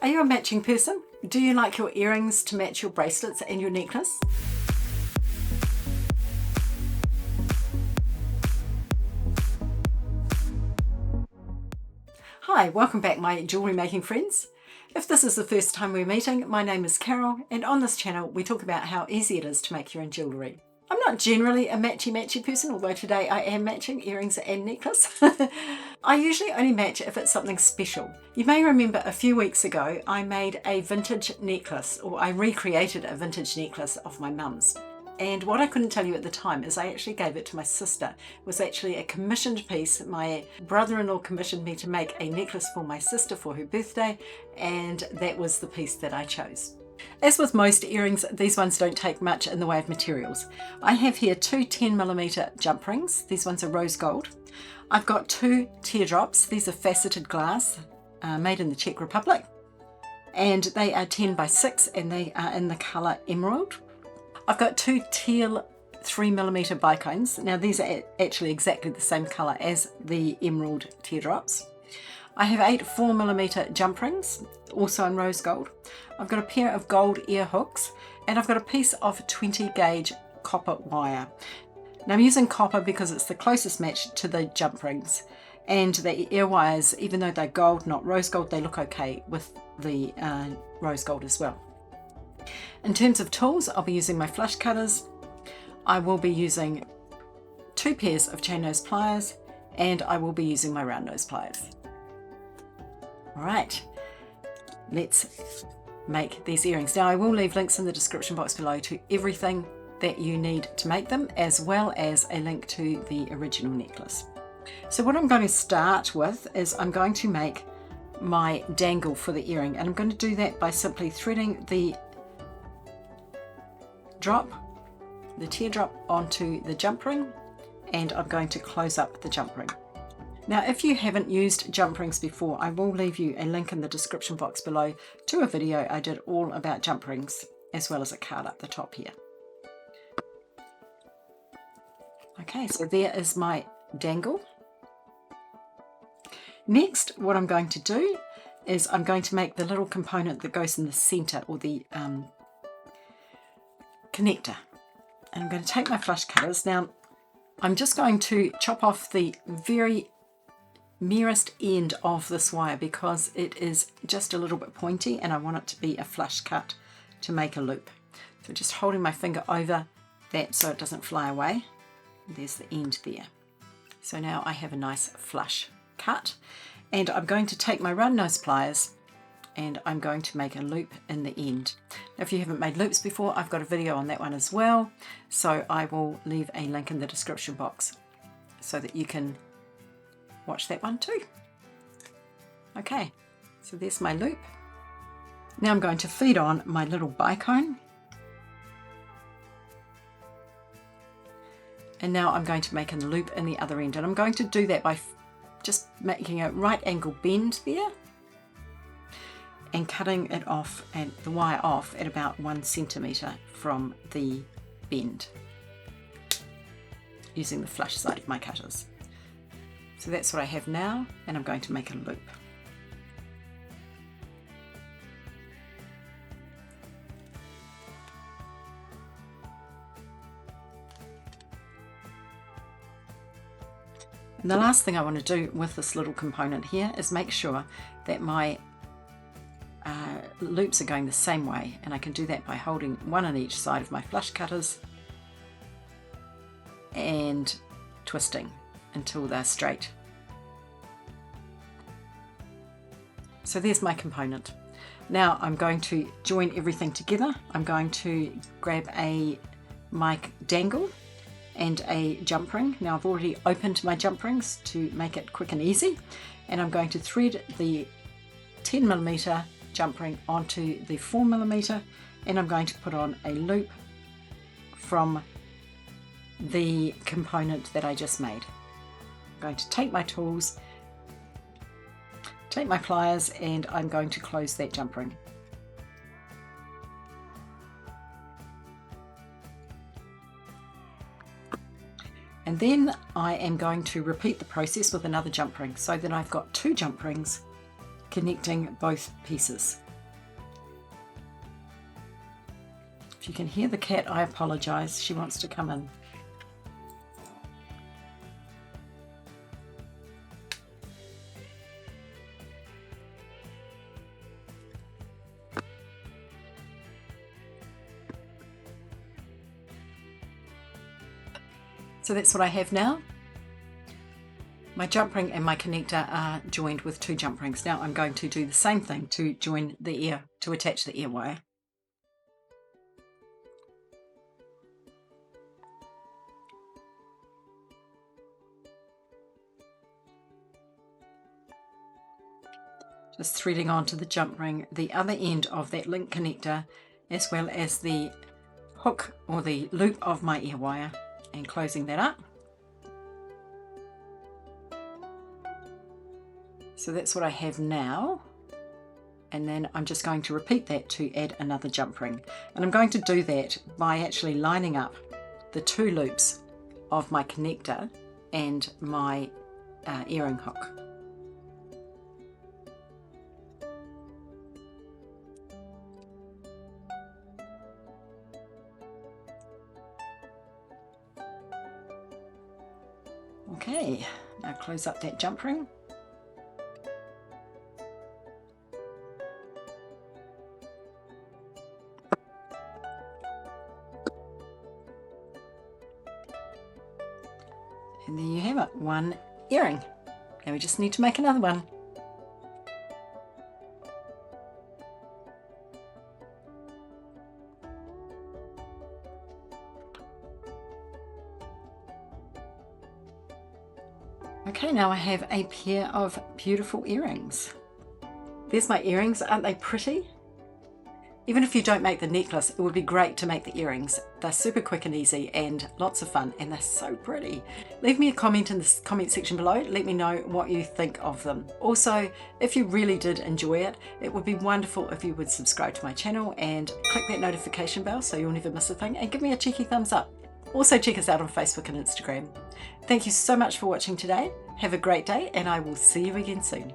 Are you a matching person? Do you like your earrings to match your bracelets and your necklace? Hi, welcome back my jewellery making friends. If this is the first time we're meeting, my name is Carol, and on this channel we talk about how easy it is to make your own jewellery. I'm not generally a matchy person, although today I am matching earrings and necklace. I usually only match if it's something special. You may remember a few weeks ago I made a vintage necklace, or I recreated a vintage necklace of my mum's. And what I couldn't tell you at the time is I actually gave it to my sister. It was actually a commissioned piece. My brother-in-law commissioned me to make a necklace for my sister for her birthday, and that was the piece that I chose. As with most earrings, these ones don't take much in the way of materials. I have here two 10mm jump rings. These ones are rose gold. I've got two teardrops. These are faceted glass, made in the Czech Republic. And they are 10x6 and they are in the colour emerald. I've got two teal 3mm bicones. Now these are actually exactly the same colour as the emerald teardrops. I have 8 4mm jump rings, also in rose gold. I've got a pair of gold ear hooks, and I've got a piece of 20 gauge copper wire. Now I'm using copper because it's the closest match to the jump rings, and the ear wires, even though they're gold, not rose gold, they look okay with the rose gold as well. In terms of tools, I'll be using my flush cutters. I will be using 2 pairs of chain nose pliers, and I will be using my round nose pliers. Alright, let's make these earrings. Now I will leave links in the description box below to everything that you need to make them, as well as a link to the original necklace. So what I'm going to start with is I'm going to make my dangle for the earring, and I'm going to do that by simply threading the teardrop onto the jump ring, and I'm going to close up the jump ring. Now if you haven't used jump rings before, I will leave you a link in the description box below to a video I did all about jump rings, as well as a card up the top here. Okay, so there is my dangle. Next, what I'm going to do is I'm going to make the little component that goes in the center, or the connector. And I'm going to take my flush cutters. Now I'm just going to chop off the very nearest end of this wire because it is just a little bit pointy and I want it to be a flush cut to make a loop. So just holding my finger over that so it doesn't fly away. There's the end there. So now I have a nice flush cut, and I'm going to take my round nose pliers and I'm going to make a loop in the end. Now if you haven't made loops before, I've got a video on that one as well, so I will leave a link in the description box so that you can watch that one too. Okay, so there's my loop. Now I'm going to feed on my little bicone, and now I'm going to make a loop in the other end, and I'm going to do that by just making a right angle bend there and cutting it off, and the wire off at about 1 centimetre from the bend, using the flush side of my cutters. So that's what I have now, and I'm going to make a loop. And the last thing I want to do with this little component here is make sure that my loops are going the same way, and I can do that by holding one on each side of my flush cutters and twisting until they're straight. So there's my component. Now I'm going to join everything together. I'm going to grab my dangle and a jump ring. Now I've already opened my jump rings to make it quick and easy, and I'm going to thread the 10mm jump ring onto the 4mm, and I'm going to put on a loop from the component that I just made. I'm going to take my tools, take my pliers, and I'm going to close that jump ring. And then I am going to repeat the process with another jump ring, so that I've got 2 jump rings connecting both pieces. If you can hear the cat, I apologise. She wants to come in. So that's what I have now. My jump ring and my connector are joined with 2 jump rings. Now I'm going to do the same thing to join the ear, to attach the ear wire. Just threading onto the jump ring the other end of that link connector, as well as the hook or the loop of my ear wire, and closing that up. So that's what I have now, and then I'm just going to repeat that to add another jump ring, and I'm going to do that by actually lining up the 2 loops of my connector and my earring hook. Okay, now close up that jump ring. And there you have it, 1 earring. Now we just need to make another one. Okay, now I have a pair of beautiful earrings. There's my earrings, aren't they pretty? Even if you don't make the necklace, it would be great to make the earrings. They're super quick and easy and lots of fun, and they're so pretty. Leave me a comment in the comment section below. Let me know what you think of them. Also, if you really did enjoy it, it would be wonderful if you would subscribe to my channel and click that notification bell so you'll never miss a thing, and give me a cheeky thumbs up. Also check us out on Facebook and Instagram. Thank you so much for watching today. Have a great day, and I will see you again soon.